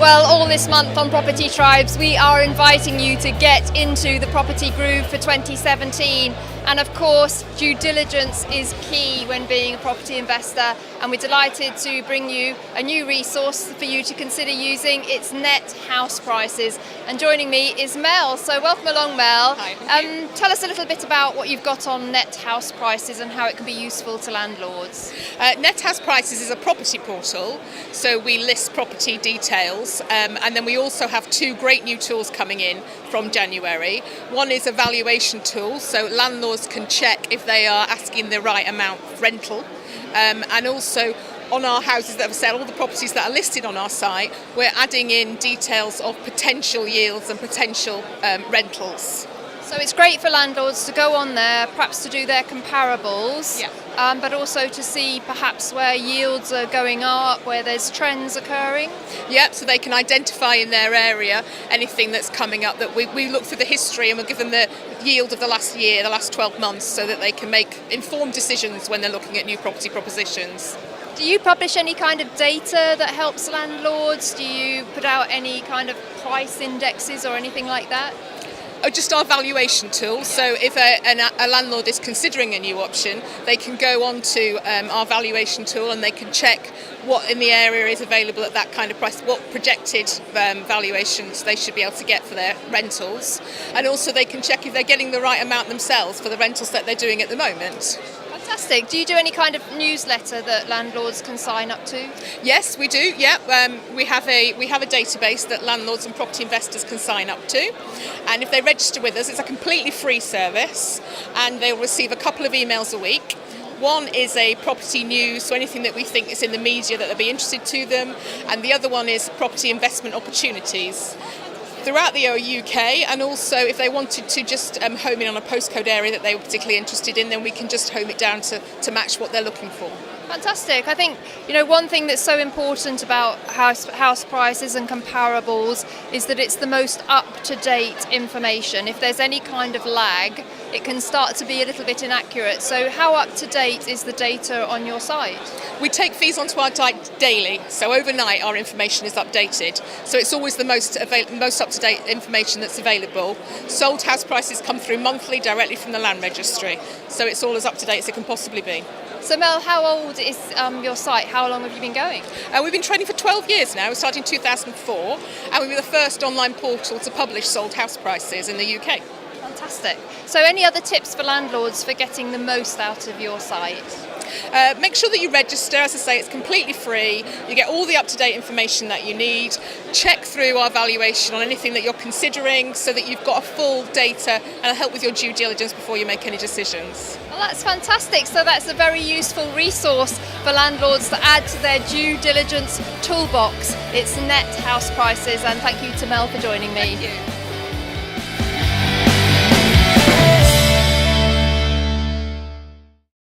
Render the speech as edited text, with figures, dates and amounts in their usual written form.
Well, all this month on Property Tribes, we are inviting you to get into the property groove for 2017. And of course, due diligence is key when being a property investor. And we're delighted to bring you a new resource for you to consider using. It's NetHousePrices. And joining me is Mel. So welcome along, Mel. Hi. Tell us a little bit about what you've got on NetHousePrices and how it can be useful to landlords. NetHousePrices is a property portal, so we list property details, and then we also have two great new tools coming in from January. One is a valuation tool, so landlords can check if they are asking the right amount of rental, and also on our houses that are for sale, all the properties that are listed on our site, we're adding in details of potential yields and potential rentals. So it's great for landlords to go on there, perhaps to do their comparables, but also to see perhaps where yields are going up, where there's trends occurring. Yep, so they can identify in their area anything that's coming up. That we look through the history and we'll give them the yield of the last year, the last 12 months, so that they can make informed decisions when they're looking at new property propositions. Do you publish any kind of data that helps landlords? Do you put out any kind of price indexes or anything like that? Oh, just our valuation tool. So if a landlord is considering a new option, they can go on to our valuation tool and they can check what in the area is available at that kind of price, what projected valuations they should be able to get for their rentals. And also they can check if they're getting the right amount themselves for the rentals that they're doing at the moment. Fantastic. Do you do any kind of newsletter that landlords can sign up to? Yes, we do. Yeah, we have a database that landlords and property investors can sign up to, and if they register with us, it's a completely free service, and they'll receive a couple of emails a week. One is a property news, so anything that we think is in the media that they'll be interested to them, and the other one is property investment opportunities throughout the UK, and also if they wanted to just home in on a postcode area that they were particularly interested in, then we can just home it down to match what they're looking for. Fantastic. I think, one thing that's so important about house prices and comparables is that it's the most up-to-date information. If there's any kind of lag, it can start to be a little bit inaccurate. So how up-to-date is the data on your site? We take fees onto our site daily, so overnight our information is updated. So it's always the most up-to-date information that's available. Sold house prices come through monthly directly from the land registry, so it's all as up-to-date as it can possibly be. So Mel, how old is your site? How long have you been going? We've been trading for 12 years now. We started in 2004, and we were the first online portal to publish sold house prices in the UK. Fantastic. So any other tips for landlords for getting the most out of your site? Make sure that you register. As I say, it's completely free. You get all the up-to-date information that you need. Check through our valuation on anything that you're considering so that you've got a full data and it'll help with your due diligence before you make any decisions. Well, that's fantastic. So that's a very useful resource for landlords to add to their due diligence toolbox. It's NetHousePrices, and thank you to Mel for joining me. Thank you.